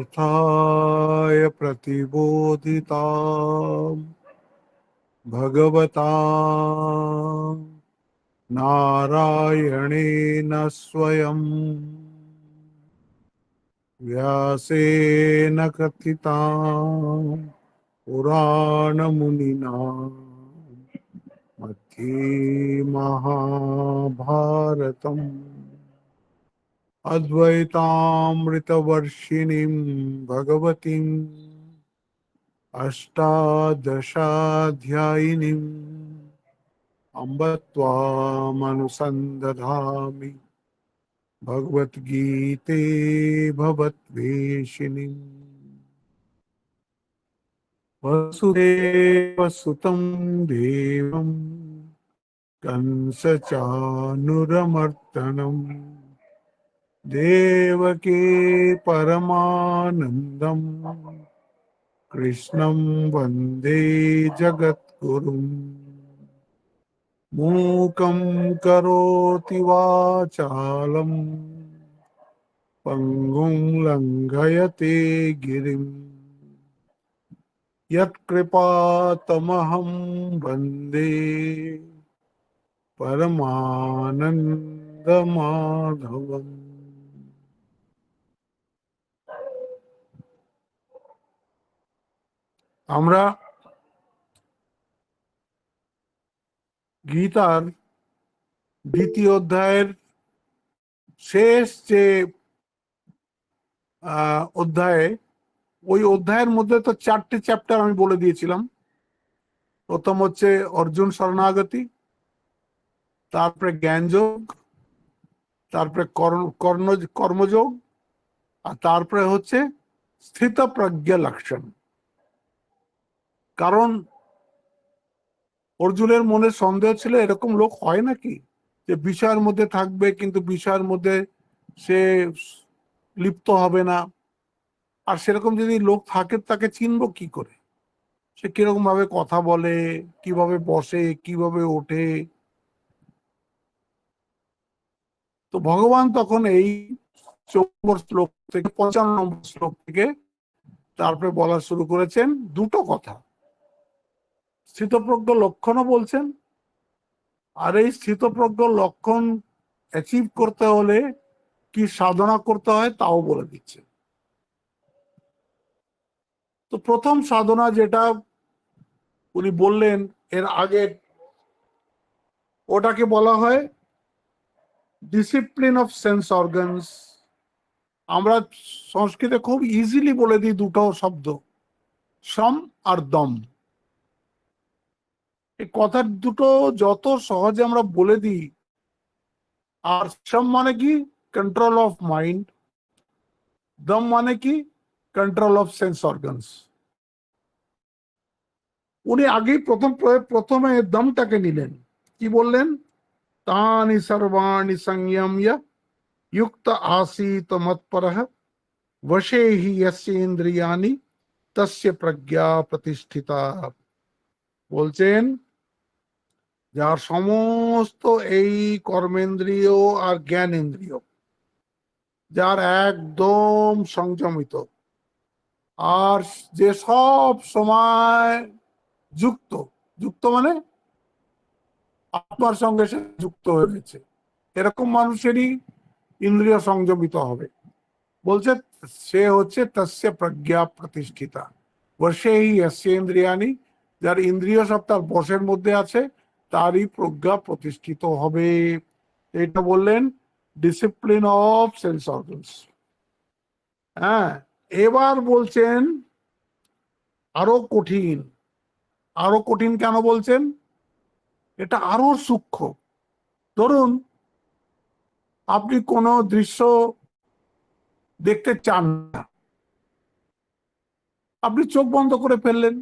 पार्थाय प्रतिबोधिताम् भगवता नारायणेन स्वयं व्यासेन कथिताम् पुराणमुनिना मध्ये महाभारतम् अद्वैतामृतवर्षिणीं भगवतीम् अष्टादशाध्यायिनीम् अम्ब त्वामनुसन्दधामि भगवद्गीते भवद्वेषिणीम् वसुदेवसुतं देवं कंसचानूरमर्दनं देवकी परमानन्दं कृष्णं वन्दे जगद्गुरुम् मूकं करोति वाचालं पङ्गुं लङ्घयते गिरिं यत्कृपातमहं वन्दे परमानन्दमाधवम्। আমরা গীতার দ্বিতীয় অধ্যায়ের শেষ যে অধ্যায়ে, ওই অধ্যায়ের মধ্যে তো 4টে চ্যাপ্টার আমি বলে দিয়েছিলাম। প্রথম হচ্ছে অর্জুন শরণাগতি, তারপরে জ্ঞানযোগ, তারপরে কর্মযোগ, আর তারপরে হচ্ছে স্থিতপ্রজ্ঞ লক্ষণ। কারণ অর্জুনের মনে সন্দেহ ছিল, এরকম লোক হয় নাকি যে বিষয়ের মধ্যে থাকবে কিন্তু বিষয়ের মধ্যে সে লিপ্ত হবে না। আর সেরকম যদি লোক থাকে তাকে চিনবো কি করে, সে কিরকম ভাবে কথা বলে, কিভাবে বসে, কিভাবে ওঠে। তো ভগবান তখন এই ৪ শ্লোক থেকে ৫৫ নম্বর শ্লোক থেকে তারপরে বলা শুরু করেছেন দুটো কথা। স্থিতপ্রজ্ঞ লক্ষণও বলছেন, আর এই স্থিতপ্রজ্ঞ লক্ষণ অ্যাচিভ করতে হলে কি সাধনা করতে হয় তাও বলে দিচ্ছে। তো প্রথম সাধনা যেটা উনি বললেন এর আগে, ওটাকে বলা হয় ডিসিপ্লিন অফ সেন্স অর্গানস। আমরা সংস্কৃতে খুব ইজিলি বলে দিই দুটো শব্দ, সম আর দম। এই কথা দুটো যত সহজে আমরা বলে দিই। আর সম মানে কি? Control of mind. দম মানে কি? Control of sense organs. উনি আগেই প্রথমে দমটাকে নিলেন। কি বললেন? তানি সর্বাণি সংযম্য युक्त आसीत मत्परः वशे हि यस्य इंद्रियाणि तस्य प्रज्ञा प्रतिष्ठिता। বলছেন যার সমস্ত এই কর্মেন্দ্রিয় আর জ্ঞানেন্দ্রিয় যার একদম সংযমিত, আর যে সব সময় যুক্ত, যুক্ত মানে আত্মার সঙ্গে সে যুক্ত হয়ে গেছে, এরকম মানুষেরই ইন্দ্রিয় সংযমিত হবে। বলছে সে হচ্ছে তস্য প্রজ্ঞা প্রতিষ্ঠিতা বশেহি यस्य ইন্দ্রিয়াণি, যার ইন্দ্রিয় সব তার বশের মধ্যে আছে তারই প্রজ্ঞা প্রতিষ্ঠিত হবে। এটা বললেন ডিসিপ্লিন অফ সেন্স অর্গানস। হ্যাঁ, এবার বলছেন আরো কঠিন। আরো কঠিন কেন বলছেন? এটা আরো সূক্ষ্ম। ধরুন আপনি কোনো দৃশ্য দেখতে চান না, আপনি চোখ বন্ধ করে ফেললেন,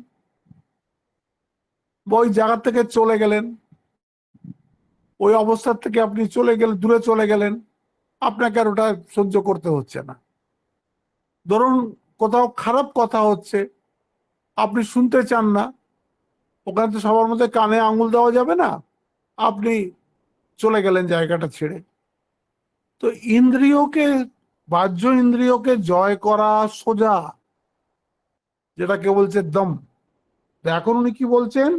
ওই জায়গা থেকে চলে গেলেন, ওই অবস্থার থেকে আপনি চলে গেলেন, দূরে চলে গেলেন, আপনাকে আর ওটা সহ্য করতে হচ্ছে না। ধরুন কোথাও খারাপ কথা হচ্ছে, আপনি শুনতে চান না, ওখানে তো সবার মধ্যে কানে আঙুল দেওয়া যাবে না, আপনি চলে গেলেন জায়গাটা ছেড়ে। তো ইন্দ্রিয়কে বাহ্য ইন্দ্রিয়কে জয় করা সোজা, যেটাকে বলছে দম। এখন উনি কি বলছেন,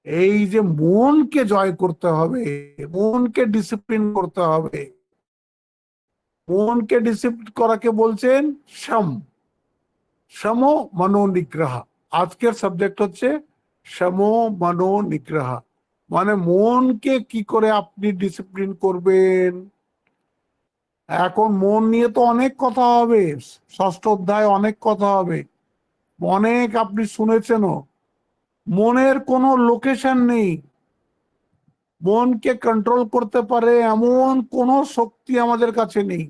এই যে মনকে জয় করতে হবে, মনকে ডিসিপ্লিন করতে হবে, মনকে ডিসিপ্লিন করাকে বলছেন সম, সম মনোনিগ্রহ। আজকের সাবজেক্ট হচ্ছে সম মনোনিগ্রহ, মানে মনকে কি করে আপনি ডিসিপ্লিন করবেন। এখন মন নিয়ে তো অনেক কথা হবে, ষষ্ঠ অধ্যায় অনেক কথা হবে, অনেক আপনি শুনেছেনও। মনের কোনো লোকেশন নেই, মনকে কন্ট্রোল করতে পারে এমন কোনো শক্তি আমাদের কাছে নেই।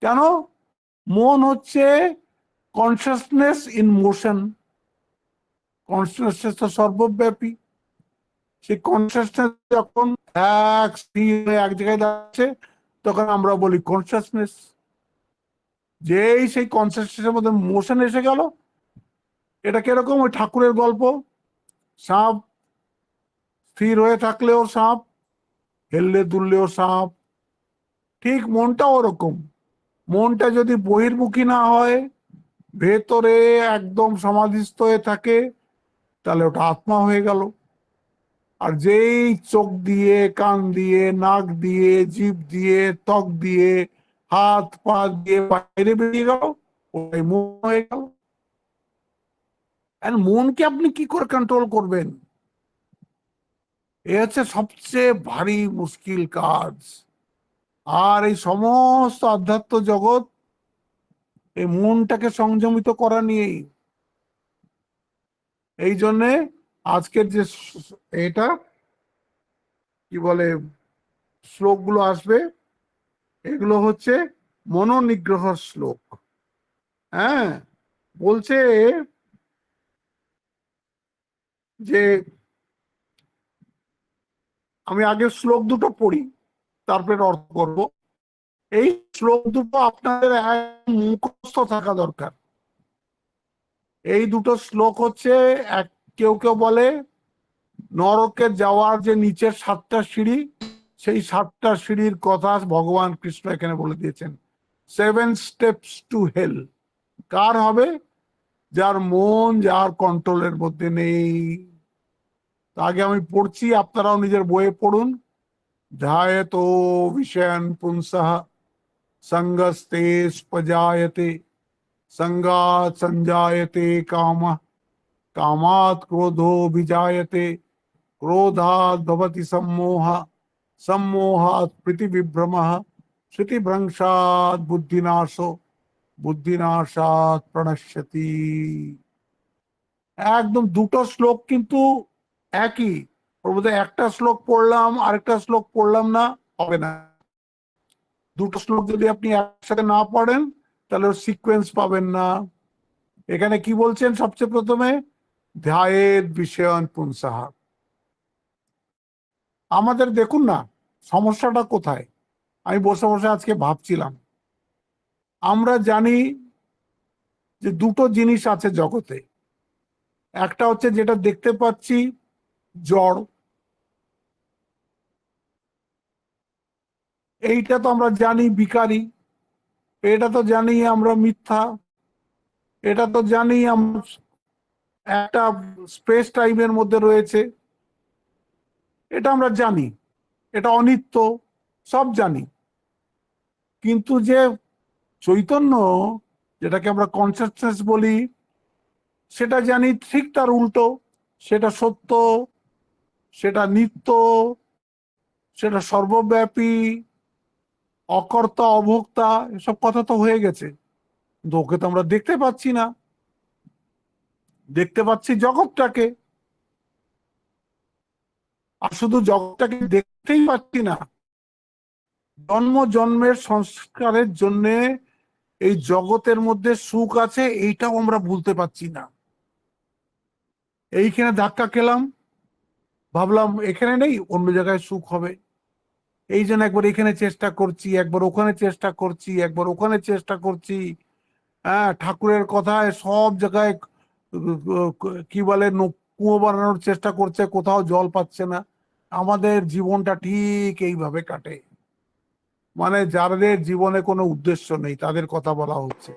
কেন? মন হচ্ছে কনসিয়াসনেস ইন মোশন, কনসিয়াসনেস তো সর্বব্যাপী। সেই কনসিয়াসনেস যখন এক স্থির হয়ে এক জায়গায় যাচ্ছে, তখন আমরা বলি কনসিয়াসনেস। যেই সেই কনসিয়াসনেসের মধ্যে মোশন এসে গেল, এটা কিরকম ওই ঠাকুরের গল্প, সাপ স্থির হয়ে থাকলেও সাপ, হেললে দুললেও সাপ। ঠিক মনটাও ওরকম, মনটা যদি বহির্মুখী না হয়, ভেতরে একদম সমাধিস্থ হয়ে থাকে, তাহলে ওটা আত্মা হয়ে গেল। আর যেই চোখ দিয়ে, কান দিয়ে, নাক দিয়ে, জিভ দিয়ে, ত্বক দিয়ে, হাত পা দিয়ে বাইরে বেরিয়ে গেল, ওটাই মন হয়ে গেল। আর মনকে আপনি কি করে কন্ট্রোল করবেন? এ হচ্ছে সবচেয়ে ভারী মুশকিল কাজ। আর এই সমস্ত আধ্যাত্ম জগৎ এই মনটাকে সংযমিত করা নিয়েই। এই জন্যে আজকের যে এটা কি বলে শ্লোকগুলো আসবে, এগুলো হচ্ছে মনোনিগ্রহ শ্লোক। হ্যাঁ, বলছে যে আমি আগে শ্লোক দুটো পড়ি, তারপরে অর্থ করব। এই শ্লোক দুটো আপনাদের মুখস্থ থাকা দরকার। এই দুটো শ্লোক হচ্ছে এক, কেউ কেউ বলে নরকে যাওয়ার যে নিচের 7টা সিঁড়ি, সেই 7টা সিঁড়ির কথা ভগবান কৃষ্ণ এখানে বলে দিয়েছেন। 7 স্টেপস টু হেল কার হবে? যার মন যার কন্ট্রোলের মধ্যে নেই। আগে আমি পড়ছি, আপনারাও নিজের বইয়ে পড়ুন। ধ্যায়তো বিষয়ান পুংসঃ সঙ্গস্তেষ্পজায়তে, সঙ্গাৎ সঞ্জায়তে কামঃ, কামাৎ ক্রোধো বিজায়তে, क्रोधात् भवति सम्मोहः, सम्मोहात् स्मृतिविभ्रमः, स्मृतिभ्रंशात् बुद्धिनाशो, बुद्धिनाशात् प्रणश्यति। একদম দুটো শ্লোক কিন্তু একই। ওর মধ্যে একটা শ্লোক পড়লাম আরেকটা শ্লোক পড়লাম না, হবে না। দুটো শ্লোক যদি আপনি একসাথে না পড়েন, তাহলে ওর সিকোয়েন্স পাবেন না। এখানে কি বলছেন সবচেয়ে প্রথমে? ধ্যায়েৎ বিষয়ান পুংসঃ। আমাদের দেখুন না সমস্যাটা কোথায়। আমি বসে বসে আজকে ভাবছিলাম, আমরা জানি যে দুটো জিনিস আছে জগতে। একটা হচ্ছে যেটা দেখতে পাচ্ছি জড়, এইটা তো আমরা জানি বিকারী, এটা তো জানি আমরা মিথ্যা, এটা তো জানি আমরা একটা স্পেস টাইমের মধ্যে রয়েছে, এটা আমরা জানি, এটা অনিত্য, সব জানি। কিন্তু যে চৈতন্য, যেটাকে আমরা কনসাসনেস বলি, সেটা জানি ঠিক তার উল্টো। সেটা সত্য, সেটা নিত্য, সেটা সর্বব্যাপী, অকর্তা অভোক্তা, এসব কথা তো হয়ে গেছে। কিন্তু ওকে তো আমরা দেখতে পাচ্ছি না, দেখতে পাচ্ছি জগৎটাকে। আর শুধু জগৎটাকে দেখতেই পাচ্ছি না, জন্ম জন্মের সংস্কারের জন্য এই জগতের মধ্যে সুখ আছে, এইটাও আমরা ভুলতে পারছি না। এইখানে ধাক্কা খেলাম, ভাবলাম এখানে নেই, অন্য জায়গায় সুখ হবে। এই জন্য একবার এখানে চেষ্টা করছি, একবার ওখানে চেষ্টা করছি, একবার ওখানে চেষ্টা করছি। হ্যাঁ, ঠাকুরের কথায় সব জায়গায় কি বলে কুয়ো বানানোর চেষ্টা করছে, কোথাও জল পাচ্ছে না। আমাদের জীবনটা ঠিক এইভাবে কাটে। মানে যাদের জীবনে কোনো উদ্দেশ্য নেই তাদের কথা বলা হচ্ছে।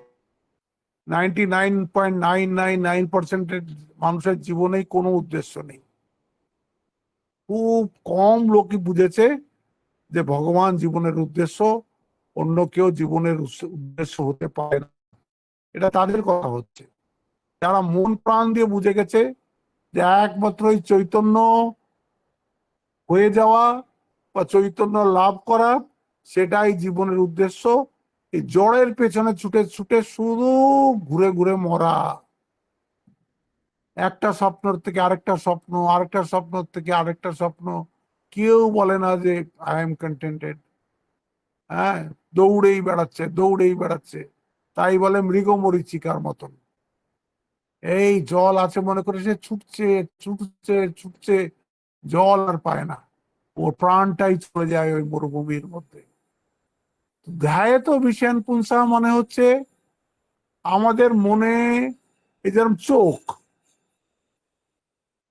99.999% মানুষের জীবনেই কোনো উদ্দেশ্য নেই। খুব কম লোকই বুঝেছে যে ভগবান জীবনের উদ্দেশ্য, অন্য কেউ জীবনের উদ্দেশ্য হতে পারে না। এটা তাদের কথা হচ্ছে। যারা মন প্রাণ দিয়ে বুঝে গেছে যে একমাত্র এই চৈতন্য হয়ে যাওয়া বা চৈতন্য লাভ করা সেটাই জীবনের উদ্দেশ্য, এই জড়ের পেছনে ছুটে ছুটে শুধু ঘুরে ঘুরে মরা, একটা স্বপ্নের থেকে আরেকটা স্বপ্ন, আরেকটা স্বপ্ন থেকে আরেকটা স্বপ্ন, কেউ বলে না যে আই এম কন্টেন্টেড। হ্যাঁ, দৌড়েই বেড়াচ্ছে দৌড়েই বেড়াচ্ছে, তাই বলে মৃগমরীচিকার মতন। এই জল আছে মনে করে সে ছুটছে ছুটছে ছুটছে, জল আর পায় না, ওর প্রাণটাই চলে যায় ওই মরুভূমির মধ্যে। ধ্যায়ে তো বিষয়ান পুংসা মানে হচ্ছে আমাদের মনে এই যেরকম চোখ,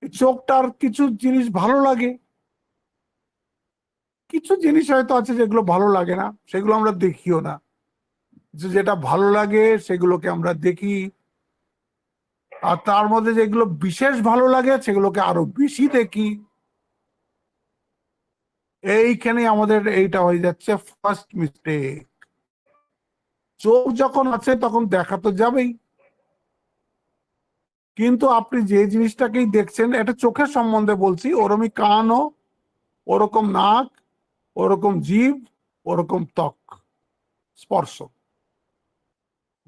এই চোখটার কিছু জিনিস ভালো লাগে, কিছু জিনিস হয়তো আছে যেগুলো ভালো লাগে না, সেগুলো আমরা দেখিও না। যেটা ভালো লাগে সেগুলোকে আমরা দেখি, আর তার মধ্যে যেগুলো বিশেষ ভালো লাগে সেগুলোকে আরো বেশি দেখি। এইখানে আমাদের এইটা হয়ে যাচ্ছে ফার্স্ট মিস্টেক। চোখ যখন আছে তখন দেখা তো যাবেই, কিন্তু আপনি যে জিনিসটাকেই দেখছেন, এটা চোখের সম্বন্ধে বলছি, ওরকমই কানও, ওরকম নাক, ওরকম জিভ, ওরকম ত্বক, স্পর্শ।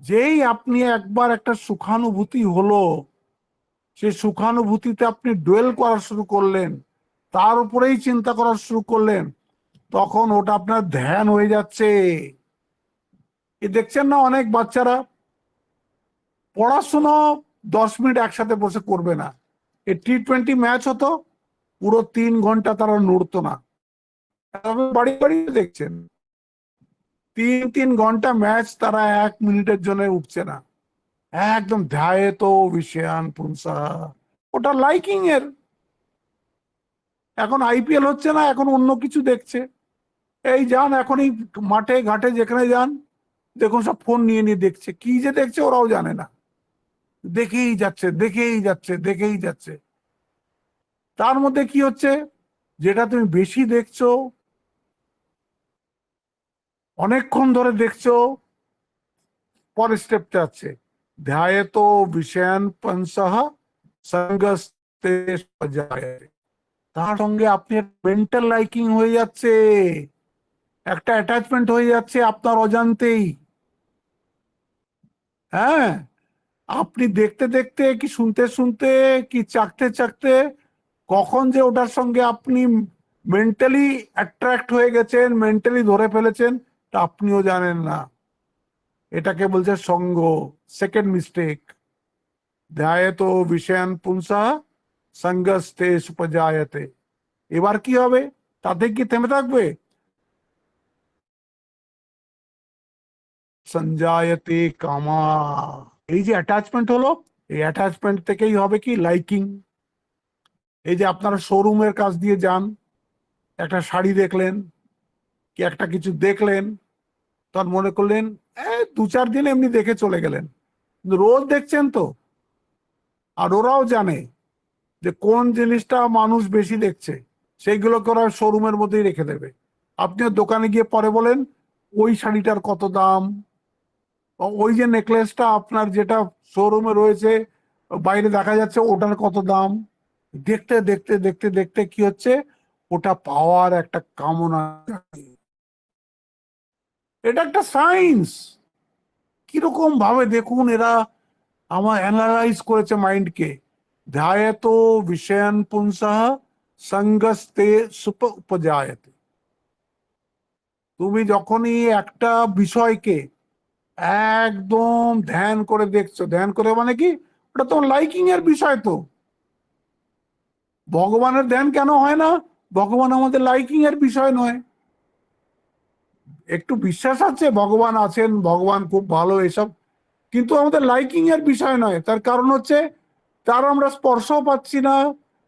যেই আপনি একবার একটা সুখানুভূতি হলো, সেই সুখানুভূতিতে আপনি ডুয়েল করা শুরু করলেন, তার উপরেই চিন্তা করা শুরু করলেন, তখন ওটা আপনার ধ্যান হয়ে যাচ্ছে। এ দেখছেন না, অনেক বাচ্চারা পড়াশুনো 10 মিনিট একসাথে বসে করবে না। এই T20 ম্যাচ হতো, পুরো 3 ঘন্টা তারা নড়তো না। বাড়ি বাড়ি দেখছেন 3 3 ঘন্টা ম্যাচ, তারা 1 মিনিটের জন্য উঠছে না। একদম ধ্যায়ে তো বিষয়ান পুংসা, ওটা লাইকিং এর। এখন IPL হচ্ছে না, এখন অন্য কিছু দেখছে। এই যান এখনই মাঠে ঘাটে যেখানে যান, দেখুন সব ফোন নিয়ে নিয়ে দেখছে, কি যে দেখছে ওরাও জানে না, দেখেই যাচ্ছে দেখেই যাচ্ছে দেখেই যাচ্ছে। তার মধ্যে কি হচ্ছে, যেটা তুমি বেশি দেখছো, অনেকক্ষণ ধরে দেখছো, পরের স্টেপটা আছে ধ্যায়েতো বিষয়ান পঞ্চহ সঙ্গস্তে সজায়তে। তার সঙ্গে আপনি মেন্টাল লাইকিং হয়ে যাচ্ছে, একটা অ্যাটাচমেন্ট হয়ে যাচ্ছে আপনার অজান্তেই। হ্যাঁ, আপনি দেখতে দেখতে কি শুনতে শুনতে কি চাকতে চাকতে কখন যে ওটার সঙ্গে আপনি মেন্টালি অ্যাট্রাক্ট হয়ে গেছেন, মেন্টালি ধরে ফেলেছেন, তা আপনিও জানেন না। এটাকে বলছে সঙ্গ, সেকেন্ড মিস্টেক। ধ্যায়েতো বিষয়ান পুংসা সঙ্গস্তে সুপজায়তে। এবার কি হবে, তাতে কি থেমে থাকবে? সঞ্জায়তে কামা। এই যে অ্যাটাচমেন্ট হলো, এই অ্যাটাচমেন্ট থেকেই হবে কি লাইকিং। এই যে আপনারা শোরুমের কাছ দিয়ে যান, একটা শাড়ি দেখলেন কি একটা কিছু দেখলেন, তখন মনে করলেন 2 4 দিন এমনি দেখে চলে গেলেন, কিন্তু রোজ দেখছেন তো। আর ওরাও জানে যে কোন জিনিসটা মানুষ বেশি দেখছে, সেইগুলোকে ওরা শোরুমের মধ্যেই রেখে দেবে। আপনিও দোকানে গিয়ে পরে বলেন ওই শাড়িটার কত দাম, ওই যে নেকলেসটা আপনার যেটা শোরুমে রয়েছে বাইরে দেখা যাচ্ছে ওটার কত দাম। দেখতে দেখতে দেখতে দেখতে কি হচ্ছে, ওটা পাওয়ার একটা কামনা। এটা একটা সায়েন্স। কিরকম ভাবে দেখুন এরা আমার অ্যানালাইজ করেছে মাইন্ডকে। ধ্যায়েতো বিষয়ান পুংসহ সঙ্গস্তে সুপ উপজায়তে। তুমি যখনই একটা বিষয়কে একদম ধ্যান করে দেখছো, ধ্যান করে মানে কি, ওটা তোমার লাইকিং এর বিষয় তো। ভগবানের ধ্যান কেন হয় না? ভগবান আমাদের লাইকিং এর বিষয় নয়। একটু বিশ্বাস আছে ভগবান আছেন, ভগবান খুব ভালো এসব, কিন্তু আমাদের লাইকিং এর বিষয় নয়। তার কারণ হচ্ছে তার আমরা স্পর্শও পাচ্ছি না,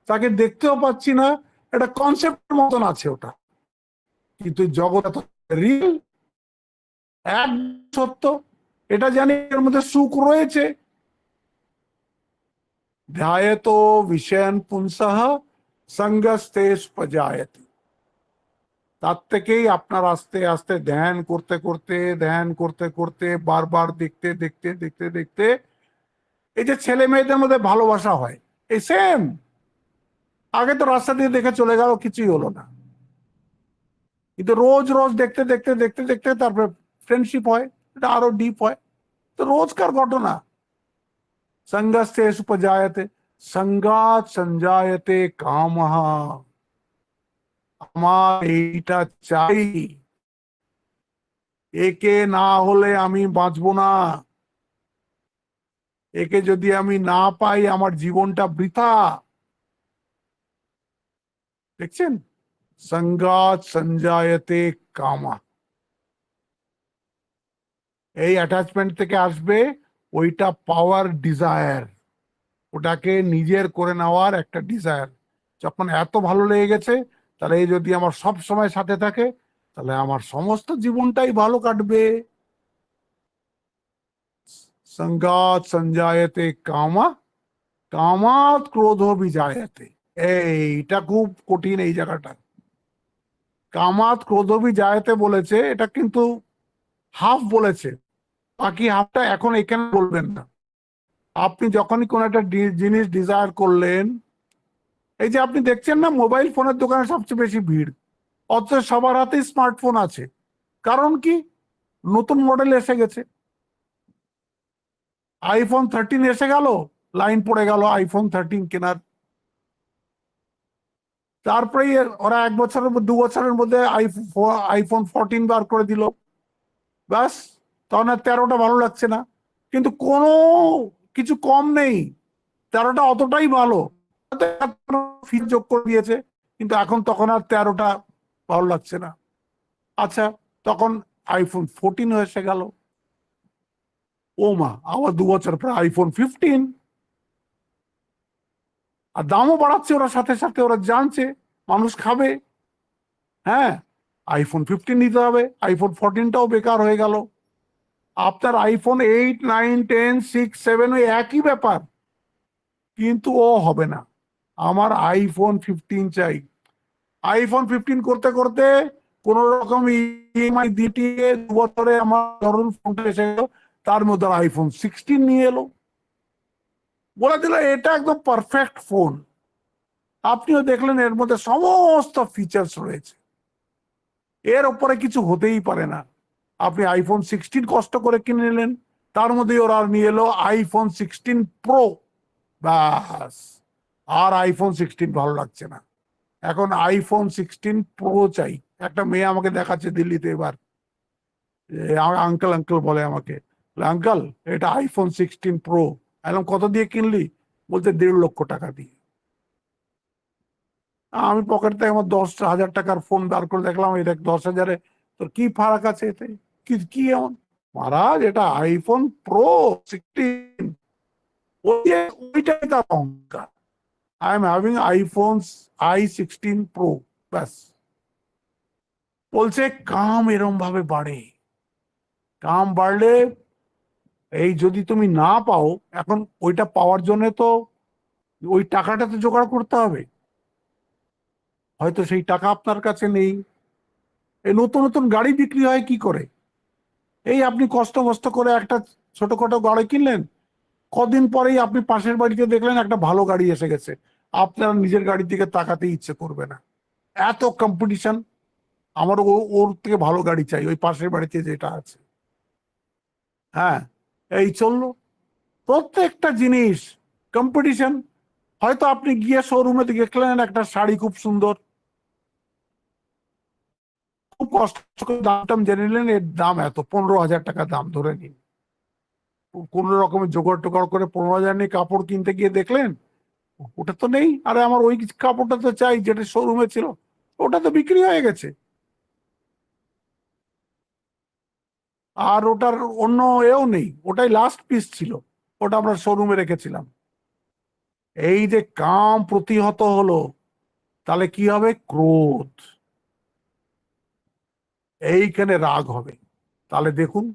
তাকে দেখতেও পাচ্ছি না, এটা কনসেপ্টের মতন আছে ওটা, কিন্তু জগৎ রিয়েল এক সত্য, এটা জানি এর মধ্যে সুখ রয়েছে। ধ্যায়তো বিষয়ান পুংসঃ সঙ্গস্তেষ্পজায়তে। তার থেকেই আপনার আস্তে আস্তে ধ্যান করতে করতে, ধ্যান করতে করতে, বারবার দেখতে দেখতে দেখতে দেখতে, এই যে ছেলে মেয়েদের মধ্যে ভালোবাসা হয়, এই সেম। আগে তো রাস্তা দিয়ে দেখে চলে গেল, কিছুই হলো না, কিন্তু রোজ রোজ দেখতে দেখতে দেখতে দেখতে তারপরে ফ্রেন্ডশিপ হয়, এটা আরো ডিপ হয়। তো রোজকার ঘটনা। সঙ্গস্তে সুপজায়তে, সঙ্গাত সঞ্জায়তে কামঃ। আমার এইটা চাই, একে না হলে আমি বাঁচবো না, একে যদি আমি না পাই আমার জীবনটা বৃথা। দেখছেন, সঙ্গাত সঞ্জায়তে কামা, এই অ্যাটাচমেন্ট থেকে আসবে ওইটা পাওয়ার ডিজায়ার, ওটাকে নিজের করে নেওয়ার একটা ডিজায়ার। যখন এত ভালো লেগে গেছে, তাহলে এই যদি আমার সব সময় সাথে থাকে, তাহলে আমার সমস্ত জীবনটাই ভালো কাটবে। সঙ্গাত সঞ্জায়তে কামা, কামাত ক্রোধ বিজায়তে। এইটা খুব কঠিন এই জায়গাটা। কামাত ক্রোধ বিজায়তে বলেছে, এটা কিন্তু হাফ বলেছে, বাকি হাফটা এখন এখানে বলবেন না। আপনি যখনই কোন একটা জিনিস ডিজায়ার করলেন, এই যে আপনি দেখছেন না মোবাইল ফোনের দোকানে সবচেয়ে বেশি ভিড়, অথচ সবার হাতে স্মার্টফোন আছে। কারণ কি? নতুন মডেল এসে গেছে, iPhone 13 এসে গেল, লাইন পড়ে গেল iPhone 13 কেনার। তারপরেই ওরা 1 বছরের 2 বছরের মধ্যে iPhone 14 বার করে দিল। ব্যাস, তখন আর 13টা ভালো লাগছে না। কিন্তু কোনো কিছু কম নেই, 13টা অতটাই ভালো, ফির যোগ করে দিয়েছে, কিন্তু এখন তখন আর 13টা ভালো লাগছে না। আচ্ছা, তখন iPhone 14 এসে গেল, ও মা, আবার 2 বছর পরে iPhone 15। আর দামও বাড়াচ্ছে ওরা, সাথে সাথে ওরা জানছে মানুষ খাবে। হ্যাঁ, iPhone 15 নিতে হবে, iPhone 14টাও বেকার হয়ে গেল। আপনার iPhone 8 9 10 6 7 ওই একই ব্যাপার, কিন্তু ও হবে না, আমার iPhone 15 চাই। iPhone 15 করতে করতে কোন রকম ইএমআই দিয়ে 2 বছরে আমার ধরুন ফোনটা এসে গেল, তার মধ্যে iPhone 16 নিয়ে এলো, বলে দিল এটা একদম পারফেক্ট ফোন। আপনিও দেখলেন এর মধ্যে সমস্ত ফিচার্স রয়েছে, এর উপরে কিছু হতেই পারে না। আপনি iPhone 16 কষ্ট করে কিনে নিলেন, তার মধ্যে ওরা নিয়ে এলো iPhone 16 Pro। ব্যাস, আর iPhone 16 ভালো লাগছে না, এখন iPhone 16 Pro চাই। একটা মেয়ে আমাকে দেখাচ্ছে দিল্লিতে এবার, আঙ্কেল আঙ্কেল বলে আমাকে, আঙ্কেল এটা iPhone 16 Pro। একদম কত দিয়ে কিনলি? বলতে 1.5 লক্ষ টাকা দিয়ে। আমি পকেট থেকে আমার 10,000 টাকার ফোন বার করে দেখলাম, এই দেখ 10,000-এ তোর কি ফারাক আছে এতে, কি কি এমন? মহারাজ এটা iPhone Pro 16, ওইটাই তার অহংকার। I am having i16 Pro, ব্যাস। বলছে কাম এরম ভাবে বাড়ে, কাম বাড়লে, এই যদি তুমি না পাও, এখন ওইটা পাওয়ার জন্য তো ওই টাকাটা তো জোগাড় করতে হবে, হয়তো সেই টাকা আপনার কাছে নেই। এই নতুন নতুন গাড়ি বিক্রি হয় কি করে? এই আপনি কষ্ট মষ্ট করে একটা ছোটখাটো গাড়ি কিনলেন, কদিন পরেই আপনি পাশের বাড়িতে দেখলেন একটা ভালো গাড়ি এসে গেছে, আপনার নিজের গাড়ির দিকে তাকাতে ইচ্ছে করবে না, এত কম্পিটিশন। আমার ওর থেকে ভালো গাড়ি চাই, ওই পাশের বাড়িতে যেটা আছে। হ্যাঁ, এই চললো, প্রত্যেকটা জিনিস কম্পিটিশন। হয়তো আপনি গিয়ে শোরুমে দেখলেন একটা শাড়ি খুব সুন্দর, খুব কষ্ট করে দাম জেনে নিলেন, এর দাম এত, 15,000 টাকা দাম ধরে নিন। কোন রকমের জোগাড় টোগাড় করে 15,000 নিয়ে কাপড় কিনতে গিয়ে দেখলেন ওটা তো নেই, আরে আমার ওই কাপড়টা তো চাই যেটা শোরুমে ছিল, ওটা তো বিক্রি হয়ে গেছে। আর ওটার অন্য এও নেই, ওটাই লাস্ট পিস ছিল, ওটা আমরা শোরুমে রেখেছিলাম। এই যে কাম প্রতিহত হলো, তাহলে কি হবে? ক্রোধ, এইখানে রাগ হবে। তাহলে দেখুন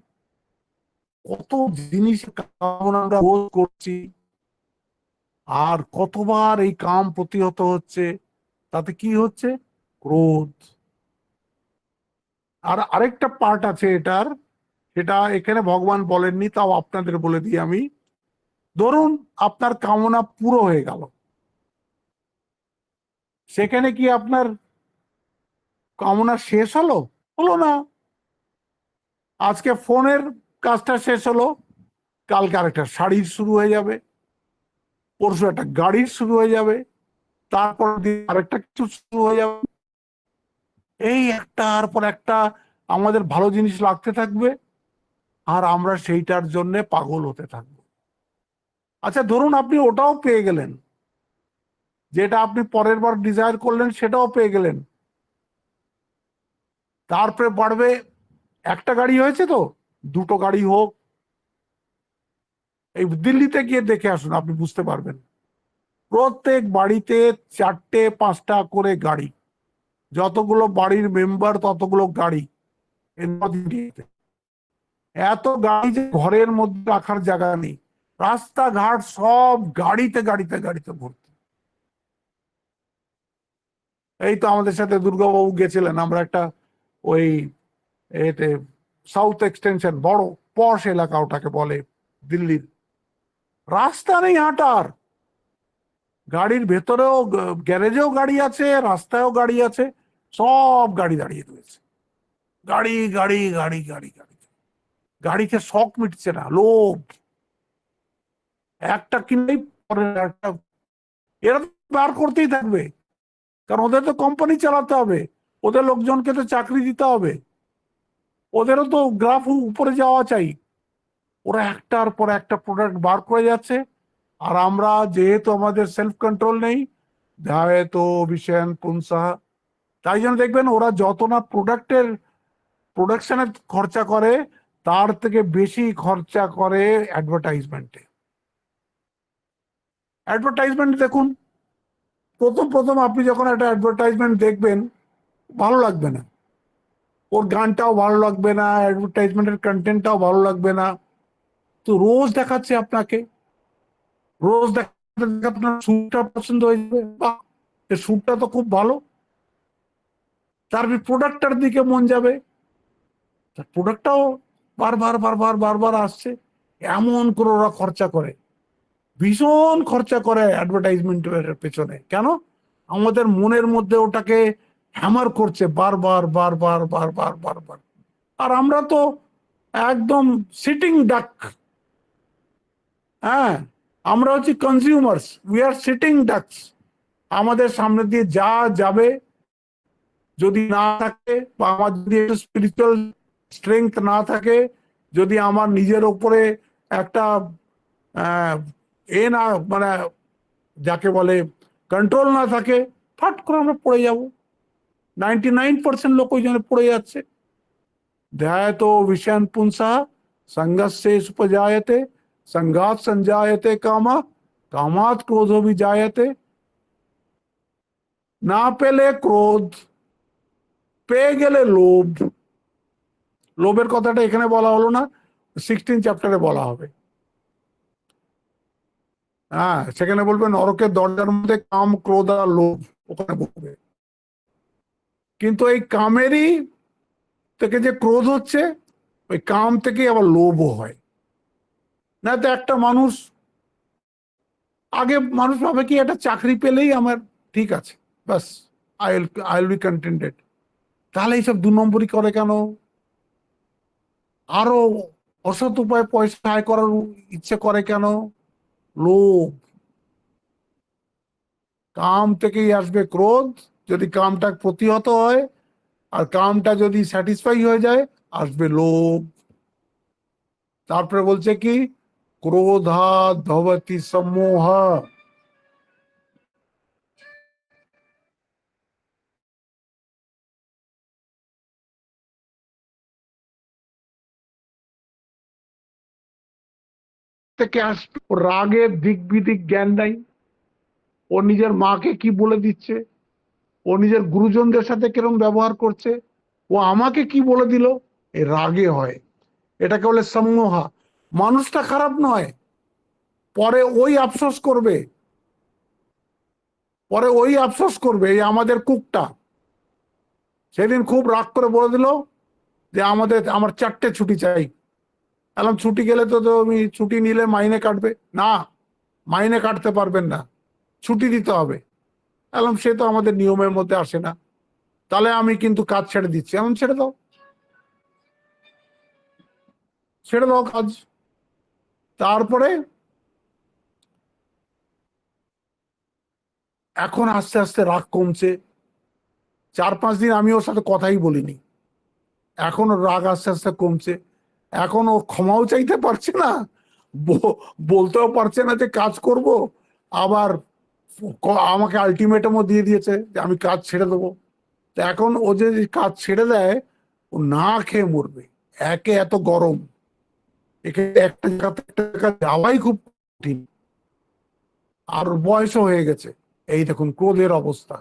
কত জিনিস কামনা আমরা রোধ করছি, আর কতবার এই কাম প্রতিহত হচ্ছে, তাতে কি হচ্ছে? ক্রোধ। আর আরেকটা পার্ট আছে এটার, সেটা এখানে ভগবান বলেননি, তাও আপনাদের বলে দিই আমি। ধরুন আপনার কামনা পুরো হয়ে গেল, সেখানে কি আপনার কামনা শেষ হলো? হলো না। আজকে ফোনের কাজটা শেষ হলো, কালকে আরেকটা শাড়ির শুরু হয়ে যাবে, পরশু একটা গাড়ির শুরু হয়ে যাবে, তারপর দিন আরেকটা কিছু শুরু হয়ে যাবে। এই একটার পর একটা আমাদের ভালো জিনিস লাগতে থাকবে, আর আমরা সেইটার জন্য পাগল হতে থাকবো। আচ্ছা ধরুন আপনি ওটাও পেয়ে গেলেন, যেটা আপনি পরের বার ডিজায়ার করলেন সেটাও পেয়ে গেলেন, তারপরে বাড়বে, একটা গাড়ি হয়েছে তো দুটো গাড়ি হোক। এই দিল্লিতে গিয়ে দেখে আসুন, আপনি বুঝতে পারবেন। প্রত্যেক বাড়িতে 4টে 5টা করে গাড়ি, যতগুলো বাড়ির মেম্বার ততগুলো গাড়ি। এত গাড়ি যে ঘরের মধ্যে রাখার জায়গা নেই, রাস্তাঘাট সব গাড়িতে গাড়িতে গাড়িতে ভর্তি। এই তো আমাদের সাথে দুর্গাবাবু গেছিলেন, আমরা একটা ওই এতে সাউথ এক্সটেনশন, বড় পশ এলাকা ওটাকে বলে দিল্লির। রাস্তা নেই হাঁটার, গাড়ির ভেতরেও গ্যারেজেও গাড়ি আছে, রাস্তায়ও গাড়ি আছে, সব গাড়ি দাঁড়িয়ে রয়েছে। গাড়ি গাড়ি গাড়ি গাড়ি গাড়ি, গাড়িতে শখ মিটছে না, লোভ। একটা কিনলেই পরের একটা, এরা তো বার করতেই থাকবে, কারণ ওদের তো কোম্পানি চালাতে হবে, ওদের লোকজনকে তো চাকরি দিতে হবে, ওদেরও তো গ্রাফ উপরে যাওয়া চাই। ওরা একটার পর একটা প্রোডাক্ট বার করে যাচ্ছে, আর আমরা যেহেতু আমাদের সেলফ কন্ট্রোল নেই, ধ্যায়তো বিষয়ান পুংসঃ, তাই জন্য দেখবেন ওরা যত না প্রোডাকশনে খরচা করে, তার থেকে বেশি খরচা করে অ্যাডভার্টাইজমেন্টে। অ্যাডভার্টাইজমেন্ট দেখুন, প্রথম প্রথম আপনি যখন একটা অ্যাডভার্টাইজমেন্ট দেখবেন ভালো লাগবে না, ওর গানটাও ভালো লাগবে না, অ্যাডভার্টাইজমেন্টের কন্টেন্টটাও ভালো লাগবে না। তো রোজ দেখাচ্ছে আপনাকে, রোজ দেখাতে দেখাতে আপনার স্যুটটা পছন্দ হয়ে যাবে, বাহ এই স্যুটটা তো খুব ভালো, তারপর প্রোডাক্টটার দিকে মন যাবে, প্রোডাক্টটাও বারবার বারবার বারবার আসছে। এমন করে ওরা খরচা করে, ভীষণ খরচা করে অ্যাডভার্টাইজমেন্টের পেছনে। কেন? আমাদের মনের মধ্যে ওটাকে হ্যামার করছে বারবার বারবার বারবার বারবার। আর আমরা তো একদম সিটিং ডাক। হ্যাঁ, আমরা হচ্ছি consumers, we are sitting ducks. আমাদের সামনে দিয়ে যা যাবে, যদি না থাকে, বা আমার যদি একটু স্পিরিচুয়াল স্ট্রেংথ না থাকে, যদি আমার নিজের ওপরে একটা এ না, মানে যাকে বলে কন্ট্রোল না থাকে, ফাট করে আমরা পড়ে যাব। 99% লোক ওই জন্য পড়ে যাচ্ছে। ধ্যায়তো বিষয়ান পুংসঃ সঙ্গস্যে উপজায়তে, संगात संजायते कामा, कामात क्रोधो विजायते। না পেলে ক্রোধ, পেয়ে গেলে লোভ। লোভের কথাটা এখানে বলা হলো না, 16 চ্যাপ্টারে বলা হবে। হ্যাঁ, সেখানে বলবে নরকের দরজার মধ্যে কাম ক্রোধ আর লোভ, ওখানে বলবে। কিন্তু এই কামেরই থেকে যে ক্রোধ হচ্ছে, ওই কাম থেকে আবার লোভও হয়। না তো একটা মানুষ, আগে মানুষ ভাবে কি একটা চাকরি পেলেই আমার ঠিক আছে, bus I will be contented. তাহলে এইসব 2 নম্বরই করে কেন? আরো অসৎ উপায় পয়সা আয় করার ইচ্ছে করে কেন? লোভ। কাম থেকেই আসবে ক্রোধ, যদি কামটা প্রতিহত হয়, আর কামটা যদি স্যাটিসফাই হয়ে যায়, আসবে লোভ। তারপরে বলছে কি, ক্রোধাৎ ভবতি সম্মোহ। থেকে আসবে রাগের দিক বিদিক জ্ঞান নাই, ও নিজের মাকে কি বলে দিচ্ছে, ও নিজের গুরুজনদের সাথে কিরম ব্যবহার করছে, ও আমাকে কি বলে দিল, এই রাগে হয়, এটাকে বলে সম্মোহা। মানুষটা খারাপ নয়, পরে ওই আফসোস করবে, পরে ওই আফসোস করবে। এই আমাদের কুকটা সেদিন খুব রাগ করে বলে দিল যে আমার 4টে ছুটি চাই। এলাম ছুটি গেলে তো তুমি ছুটি নিলে মাইনে কাটবে না, মাইনে কাটতে পারবেন না, ছুটি দিতে হবে। এলাম সে তো আমাদের নিয়মের মধ্যে আসে না, তাহলে আমি কিন্তু কাজ ছেড়ে দিচ্ছি। এমন ছেড়ে দাও, ছেড়ে দাও কাজ। তারপরে এখন আস্তে আস্তে রাগ কমছে। 4-5 দিন আমি ওর সাথে কথাই বলিনি, এখন ওর রাগ আস্তে আস্তে কমছে। এখন ও ক্ষমাও চাইতে পারছে না, বলতেও পারছে না যে কাজ করব, আবার আমাকে আলটিমেটামও দিয়ে দিয়েছে যে আমি কাজ ছেড়ে দেবো। তো এখন ও যে কাজ ছেড়ে দেয়, ও না খেয়ে মরবে। একে এত গরম, একে একটা জায়গা থেকে একটা জায়গা যাওয়াই খুব কঠিন, আর ওর বয়সও হয়ে গেছে। এই দেখুন ক্রোধের অবস্থা।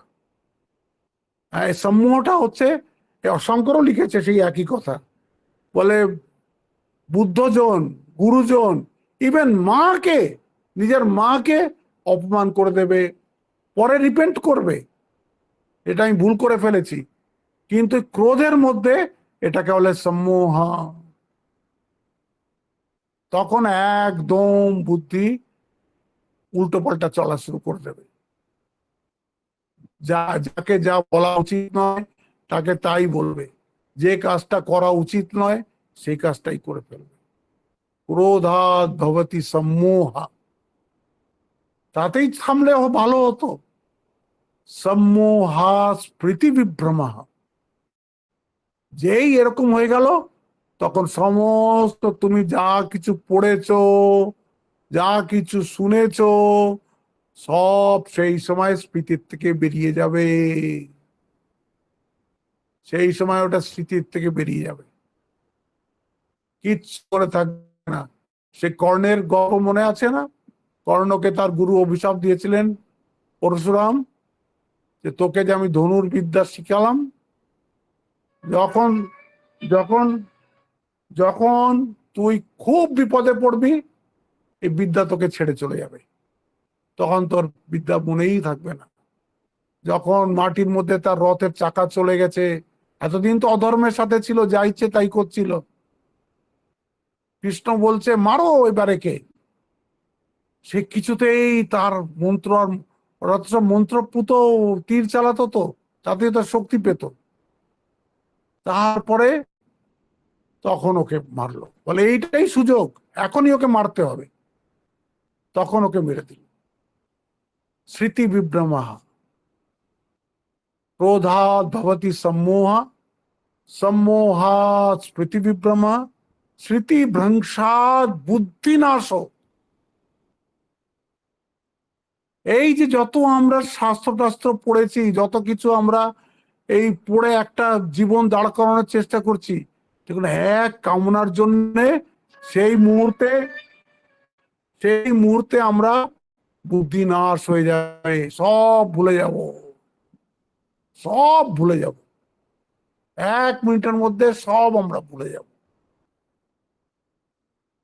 হ্যাঁ, এই সমূহটা হচ্ছে, শঙ্করও লিখেছে সেই একই কথা। বলে বুদ্ধজন, গুরুজন, ইভেন মাকে, নিজের মাকে অপমান করে দেবে, পরে রিপেন্ট করবে, এটা আমি ভুল করে ফেলেছি। কিন্তু ক্রোধের মধ্যে এটাকে বলে সম্মোহা। তখন একদম বুদ্ধি উল্টো পাল্টা চলা শুরু করে দেবে। যাকে যা বলা উচিত নয় তাকে তাই বলবে, যে কাজটা করা উচিত নয় সেই কাজটাই করে ফেলবে। ক্রোধাৎ ভবতি সম্মোহা। তাতেই থামলে ভালো হতো। সম্মোহা স্মৃতি বিভ্রম। যেই এরকম হয়ে গেল, তখন সমস্ত তুমি যা কিছু পড়েছো, যা কিছু শুনেছো, সব সেই সময় স্মৃতির থেকে বেরিয়ে যাবে। সেই সময় ওটা স্মৃতির থেকে বেরিয়ে যাবে, কিচ্ছু করে থাকবে না। সে কর্ণের গল্প মনে আছে না? কর্ণকে তার গুরু অভিশাপ দিয়েছিলেন পরশুরাম, যে তোকে যে আমি ধনুর্বিদ্যা শিখালাম, যখন যখন যখন তুই খুব বিপদে পড়বি, এই বিদ্যা তোকে ছেড়ে চলে যাবে, তখন তোর বিদ্যা মনেই থাকবে না। যখন মাটির মধ্যে তার রথের চাকা চলে গেছে, এতদিন তো অধর্মের সাথে ছিল, যা ইচ্ছে তাই করছিল, কৃষ্ণ বলছে মারো এবারে কে, সে কিছুতেই তার মন্ত্র আর রথ মন্ত্রপুত তীর চালাতো, তো তাতে তার শক্তি পেত। তারপরে তখন ওকে মারলো, বলে এইটাই সুযোগ, এখনই ওকে মারতে হবে। তখন ওকে মেরে দিল। স্মৃতি বিভ্রমঃ, ক্রোধাৎ ভবতি সম্মোহ, সম্মোহাৎ স্মৃতি বিভ্রম, স্মৃতি ভ্রংশাৎ বুদ্ধিনাশ। এই যে যত আমরা শাস্ত্র টাস্ত্র পড়েছি, যত কিছু আমরা এই পড়ে একটা জীবন দাঁড় করানোর চেষ্টা করছি, দেখুন এক কামনার জন্যে সেই মুহূর্তে আমরা বুদ্ধি নাশ হয়ে যাবে, সব ভুলে যাব, সব ভুলে যাব, 1 মিনিটের মধ্যে সব আমরা ভুলে যাব,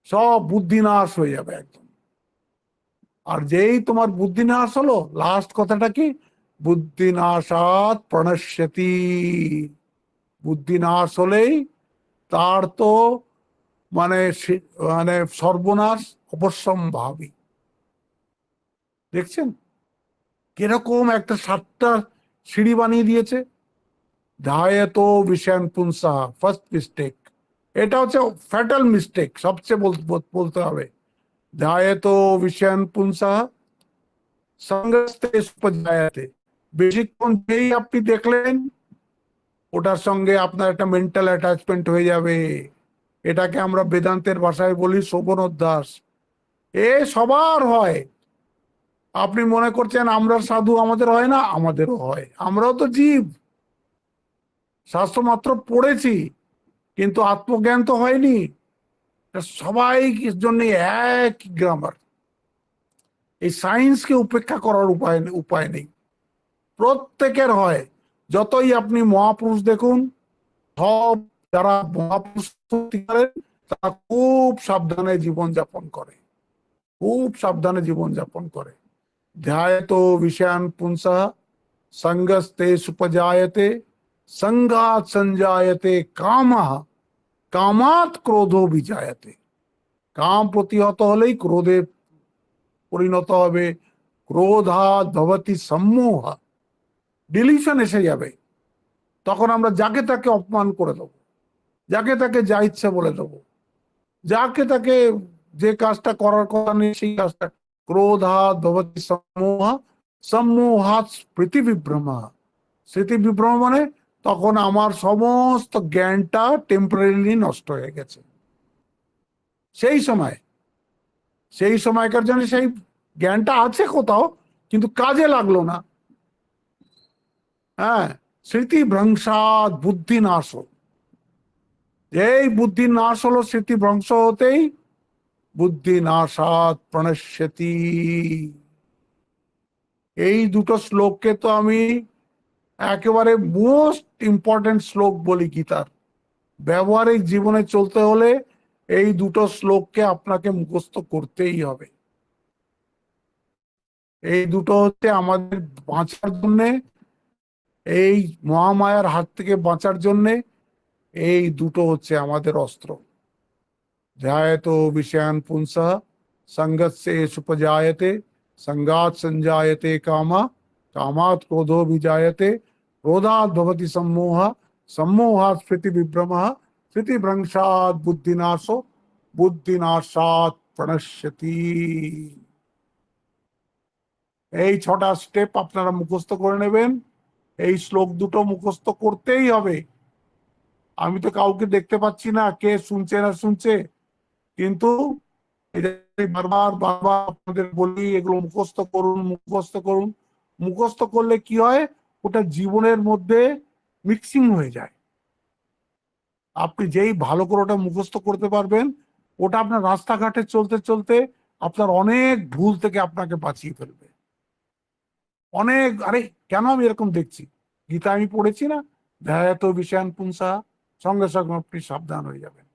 সব বুদ্ধি নাশ হয়ে যাবে একদম। আর যেই তোমার বুদ্ধি নাশ হলো, লাস্ট কথাটা কি? বুদ্ধি নাশাৎ প্রণশ্যতি। বুদ্ধি নাশ হলেই তার তো মানে মানে সর্বনাশ অবশ্যম্ভাবী। দেখছেন কিরকম একটা 7টা সিঁড়ি বানিয়ে দিয়েছে। ধায়তো বিষয়ান পুংসা, ফার্স্ট মিস্টেক, এটা হচ্ছে ফ্যাটাল মিস্টেক, সবচেয়ে বলতে হবে। ধায়তো বিষয়ান পুংসা সঙ্গস্তে সুপজায়তে। বেশিক্ষণ যেই আপনি দেখলেন, ওটার সঙ্গে আপনার একটা মেন্টাল অ্যাটাচমেন্ট হয়ে যাবে। এটাকে আমরা বেদান্তের ভাষায় বলি শোভন অধ্যাস। এ সবার হয়। আপনি মনে করছেন আমরা সাধু, আমাদের হয় না? আমাদেরও হয়, আমরাও তো জীব, শাস্ত্র মাত্র পড়েছি, কিন্তু আত্মজ্ঞান তো হয়নি। সবাই জন্য এক গ্রামার। এই সায়েন্সকে উপেক্ষা করার উপায় নেই, প্রত্যেকের হয়। যতই আপনি মহাপুরুষ দেখুন, সব যারা মহাপুরুষ সত্যিকারের, তারা খুব সাবধানে জীবনযাপন করে, খুব সাবধানে জীবনযাপন করে। ধ্যায়তো বিষয়ান পুংসঃ সঙ্গস্তে সুপজায়তে সঙ্গাৎ সঞ্জায়তে কামঃ কামাৎ ক্রোধো বিজায়তে। কাম প্রতিহত হলেই ক্রোধে পরিণত হবে, ক্রোধাৎ ভবতি সম্মোহ, ডিলিশন এসে যাবে। তখন আমরা যাকে তাকে অপমান করে দেবো, যাকে তাকে যা ইচ্ছা বলে দেবো, যাকে তাকে যে কাজটা করার কথা নেই সেই কাজটা। ক্রোধাৎ ভবতি সম্মোহ, সম্মোহাৎ স্মৃতিবিভ্রম। স্মৃতিবিভ্রম মানে তখন আমার সমস্ত জ্ঞানটা টেম্পোরারিলি নষ্ট হয়ে গেছে। সেই সময়, সেই সময়কার জন্য সেই জ্ঞানটা আছে কোথাও, কিন্তু কাজে লাগলো না। হ্যাঁ, স্মৃতিভ্রংশাৎ বুদ্ধি নাশ। এই বুদ্ধি নাশ হলো, স্মৃতি ভ্রংশ হতেই বুদ্ধি নাশাৎ প্রণশ্যতি। এই দুটো শ্লোককে তো আমি একেবারে মোস্ট ইম্পর্টেন্ট শ্লোক বলি গীতার। ব্যবহারিক জীবনে চলতে হলে এই দুটো শ্লোককে আপনাকে মুখস্থ করতেই হবে। এই দুটো হচ্ছে আমাদের বাঁচার জন্যে, এই মহামায়ার হাত থেকে বাঁচার জন্যে এই দুটো হচ্ছে আমাদের অস্ত্র। ধ্যায়তো বিষয়ান পুংসঃ সঙ্গস্যে সুপজায়তে সঙ্গাৎ সঞ্জায়তে কামঃ কামাৎ ক্रोधो विजायते क्रोधात् भवति सम्मोहः सम्मोहात् स्मृतिविभ्रमः स्मृतिभ्रंशात् बुद्धिनाशो बुद्धिनाशात् प्रणश्यति। এই 6টা স্টেপ আপনারা মুখস্থ করে নেবেন। এই শ্লোক দুটো মুখস্থ করতেই হবে। আমি তো কাউকে দেখতে পাচ্ছি না কে শুনছে না শুনছে, কিন্তু বারবার বারবার আপনাদের বলি এগুলো মুখস্থ করুন, মুখস্থ করুন। মুখস্থ করলে কি হয়, ওটা জীবনের মধ্যে মিক্সিং হয়ে যায়। আপনি যেই ভালো করে ওটা মুখস্থ করতে পারবেন, ওটা আপনার রাস্তাঘাটে চলতে চলতে আপনার অনেক ভুল থেকে আপনাকে বাঁচিয়ে ফেলবে। অনেক, আরে কেন আমি এরকম দেখছি, গীতা আমি পড়েছি না, ধ্যায়ত বিষয়ান পুংসা, সঙ্গে সঙ্গে আপনি সাবধান হয়ে যাবেন।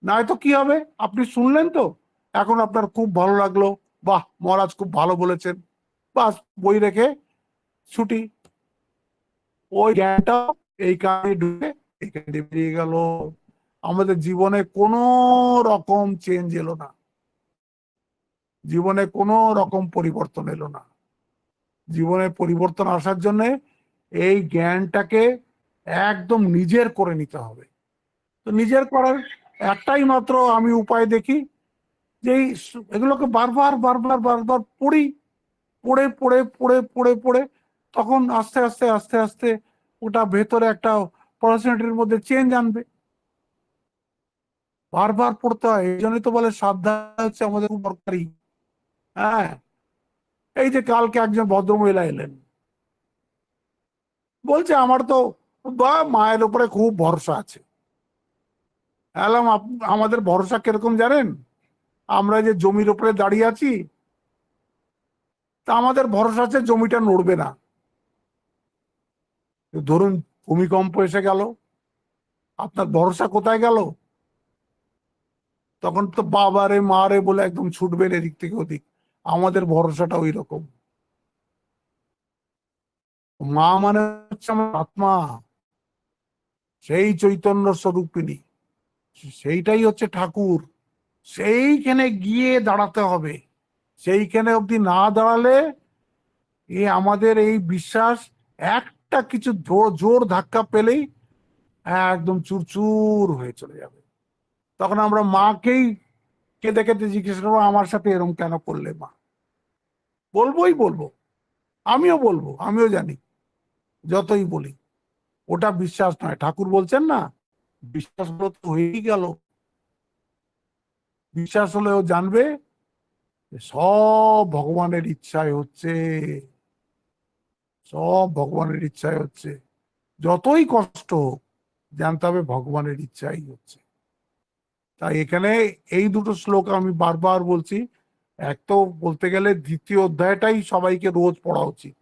নয়তো কি হবে, আপনি শুনলেন তো, এখন আপনার খুব ভালো লাগলো, বাহ মহারাজ খুব ভালো বলেছেন, বাস বই রেখে ছুটি। ওই জ্ঞানটা এই কানে ঢুকে এইখানে বেরিয়ে গেল। আমাদের জীবনে কোনো রকম চেঞ্জ এলো না, জীবনে কোনো রকম পরিবর্তন এলো না। জীবনে পরিবর্তন আসার জন্য এই জ্ঞানটাকে একদম নিজের করে নিতে হবে। তো নিজের করার একটাই মাত্র আমি উপায় দেখি, যে এগুলোকে বারবার বারবার বারবার পড়ি, পড়ে পড়ে পড়ে পড়ে পড়ে তখন আস্তে আস্তে আস্তে আস্তে ওটা ভেতরে একটা পার্সোনালিটির মধ্যে চেঞ্জ আনবে। বারবার পড়তে হয়, এই জন্যই তো বলে সাবধান হচ্ছে আমাদের খুব দরকারি। হ্যাঁ, এই যে কালকে একজন ভদ্রমহিলা এলেন, বলছে আমার তো বা মায়ের উপরে খুব ভরসা আছে। এলাম, আমাদের ভরসা কিরকম জানেন? আমরা যে জমির উপরে দাঁড়িয়ে আছি, তা আমাদের ভরসা আছে জমিটা নড়বে না। ধরুন ভূমিকম্প এসে গেল, আপনার ভরসা কোথায় গেল? তখন তো বাবারে মারে বলে একদম ছুটবেন এদিক থেকে ওদিক। আমাদের ভরসাটা ওই রকম। মা মানে হচ্ছে আমার আত্মা, সেই চৈতন্য স্বরূপিণী, সেইটাই হচ্ছে ঠাকুর। সেইখানে গিয়ে দাঁড়াতে হবে। সেইখানে অব্দি না দাঁড়ালে আমাদের এই বিশ্বাস একটা কিছু জোর ধাক্কা পেলেই একদম চুরচুর হয়ে চলে যাবে। তখন আমরা মাকেই কেঁদে কেঁদে জিজ্ঞেস করবো, আমার সাথে এরম কেন করলে মা? বলবোই বলবো, আমিও বলবো, আমিও জানি। যতই বলি ওটা বিশ্বাস নয়। ঠাকুর বলছেন না, বিশ্বাস হলো তো হয়েই গেল। বিশ্বাস হলে ও জানবে সব ভগবানের ইচ্ছায় হচ্ছে, সব ভগবানের ইচ্ছায় হচ্ছে। যতই কষ্ট হোক জানতে হবে ভগবানের ইচ্ছাই হচ্ছে। তাই এখানে এই দুটো শ্লোক আমি বারবার বলছি। এক তো বলতে গেলে দ্বিতীয় অধ্যায়টাই সবাইকে রোজ পড়া উচিত।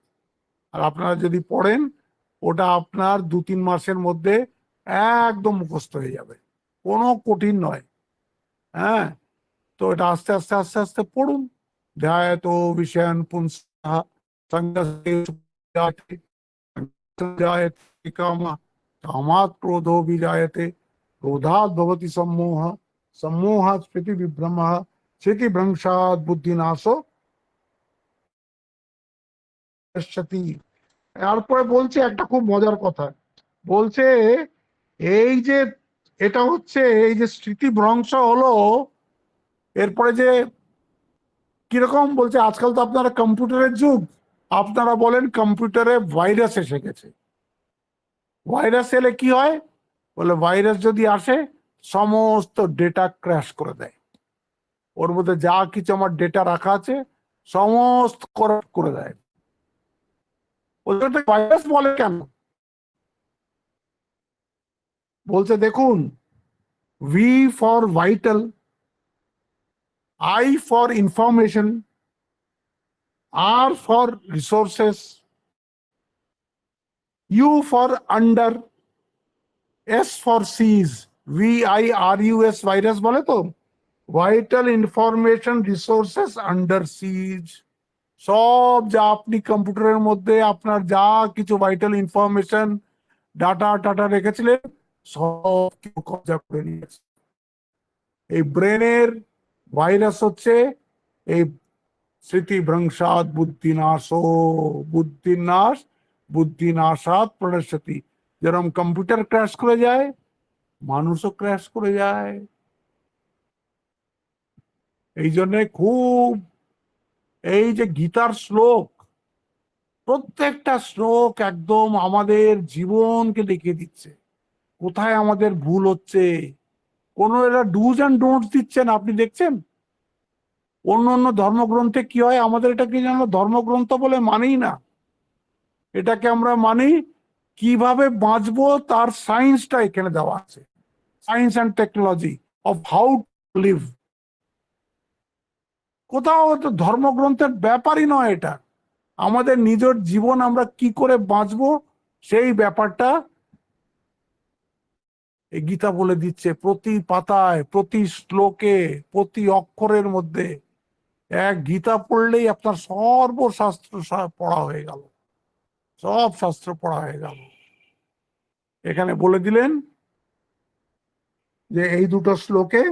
আর আপনারা যদি পড়েন, ওটা আপনার 2-3 মাসের মধ্যে একদম মুখস্থ হয়ে যাবে, কোনো কঠিন নয়। হ্যাঁ, তো এটা আস্তে আস্তে আস্তে আস্তে পড়ুন। ধ্যায়তো বিষয়ান পুংসঃ সঙ্গস্তে जायते कामः, कामात् क्रोधो विजायते, क्रोधात् भवति सम्मोहः, सम्मोहात् स्मृतिविभ्रमः, स्मृतिभ्रंशात् बुद्धिनाशो नश्यति। তারপরে বলছে একটা খুব মজার কথা, বলছে এই যে এটা হচ্ছে এই যে স্মৃতিভ্রংশ হলো, এরপরে যে কিরকম বলছে, আজকাল তো আপনারা কম্পিউটারের যুগ, আপনারা বলেন কম্পিউটারে ভাইরাস এসে গেছে। ভাইরাস এলে কি হয়, বলে ভাইরাস যদি আসে সমস্ত ডেটা ক্র্যাশ করে দেয়, ওর মধ্যে যা কিছু আমার ডেটা রাখা আছে সমস্ত করাপ্ট করে দেয়। ওটাকে ভাইরাস বলে কেন? বলছে দেখুন, V for vital, I for information, R for resources, U for under, S for seize, VIRUS virus বলে তো, ভাইটাল ইনফরমেশন রিসোর্সেস আন্ডার সিজ। সব যা আপনি কম্পিউটারের মধ্যে আপনার যা কিছু ভাইটাল ইনফরমেশন ডাটা টাটা রেখেছিলেন সব কিছু কবজা করে নিয়েছে। এই ব্রেনের ভাইরাস হচ্ছে এই স্মৃতিভ্রংশাৎ বুদ্ধিনাশো, বুদ্ধিনাশ, বুদ্ধিনাশাৎ প্রণশ্যতি। যেরকম কম্পিউটার ক্র্যাশ করে যায়, মানুষও ক্র্যাশ করে যায়। এই জন্যে খুব, এই যে গীতার শ্লোক, প্রত্যেকটা শ্লোক একদম আমাদের জীবনকে দেখিয়ে দিচ্ছে কোথায় আমাদের ভুল হচ্ছে। কোন এরা ডুজ অ্যান্ড ডোন্টস দিচ্ছেন, আপনি দেখছেন অন্য অন্য ধর্মগ্রন্থে কি হয়, আমাদের এটাকে যেন ধর্মগ্রন্থ বলে মানেই না, এটাকে আমরা মানি কিভাবে বাঁচবো তার সায়েন্সটা এখানে দেওয়া আছে, science and technology of how to live. কোথাও তো ধর্মগ্রন্থের ব্যাপারই নয় এটা, আমাদের নিজের জীবন আমরা কি করে বাঁচবো সেই ব্যাপারটা এই গীতা বলে দিচ্ছে। প্রতি পাতায়, প্রতি শ্লোকে, প্রতি অক্ষরের মধ্যে এক গীতা পড়লেই আপনার সর্বশাস্ত্র পড়া হয়ে গেল, সব শাস্ত্র পড়া হয়ে গেল। এখানে বলে দিলেন যে এই দুটো শ্লোকে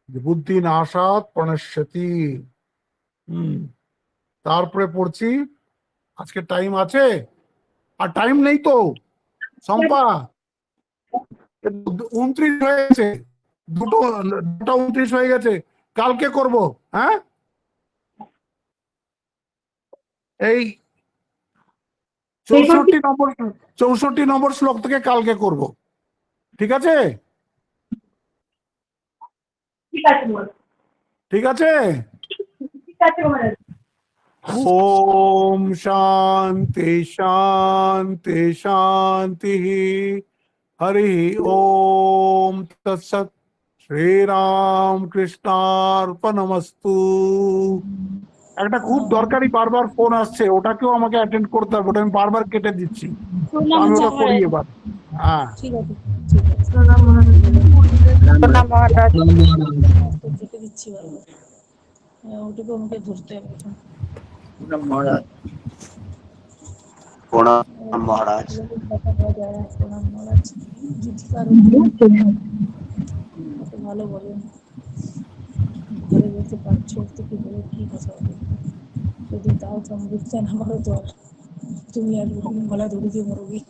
বুদ্ধি নাশাৎ প্রণশ্যতি। তারপরে পড়ছি, আজকে টাইম আছে আর টাইম নেই তো শম্পা, 29 হয়ে গেছে, দুটো 2:29 হয়ে গেছে, কালকে করব। হ্যাঁ, এই 64 নম্বর শ্লোক থেকে কালকে করব, ঠিক আছে? ঠিক আছে। ওম শান্তি শান্তি শান্তি, হরি ওম তৎসৎ, শ্রীরাম কৃষ্ণার্পণমস্তু। একটা খুব দরকারি বারবার ফোন আসছে, ওটাকেও আমাকে অ্যাটেন্ড করতে হবে, ওটা আমি বারবার কেটে দিচ্ছি, আমি ওটা করি এবার। হ্যাঁ, ঠিক আছে, ঠিক আছে। প্রণাম মহারাজ, কেটে দিচ্ছি বারবার। ওটুকু আমাকে ধরতে হবে এখন। প্রণাম মহারাজ। প্রণাম মহারাজ। প্রণাম মহারাজ। কত ভালো বলেন, ঘরে বলতে পারছো তো কি বলে, কি কথা হবে যদি তাও তো আমি বুঝতেন, আমারও তো আর তুমি আর গলা ধরে দিয়ে মরবি,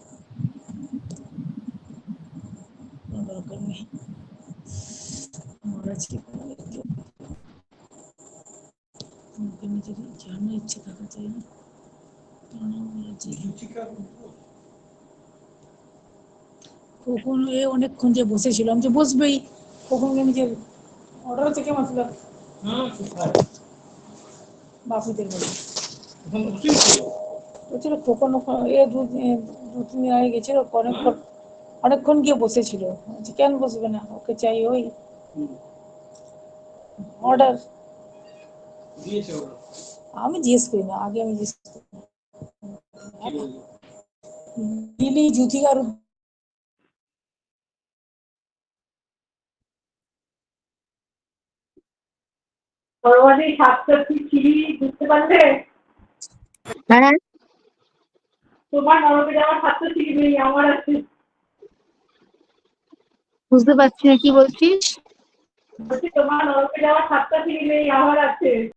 দরকার নেই। মহারাজ কি তোমাকে নিজের জানার ইচ্ছে থাকা চাই না। কখন এ অনেকক্ষণ যে বসেছিলাম, যে বসবেই, কখন নিজের অর্ডার থেকে মতলব বাপুদের বলে বলছিল কখন এ দু তিন দিন আগে গেছিল, অনেকক্ষণ গিয়ে বসেছিল, কেন বসবে না, ওকে চাই ওই অর্ডার। আমি জিজ্ঞেস করি না, আগে আমি জিজ্ঞেস করি দিল্লি জুথিকার পরবর্তী সাতটা সিঁড়ি বুঝতে পারলে? হ্যাঁ, তোমার নরকে যাওয়ার সাতটা সিঁড়ি নেই, আমার আছে। বুঝতে পারছি না কি বলছিস। বলছি তোমার নরকে যাওয়ার সাতটা সিঁড়ি নেই, আমার আছে।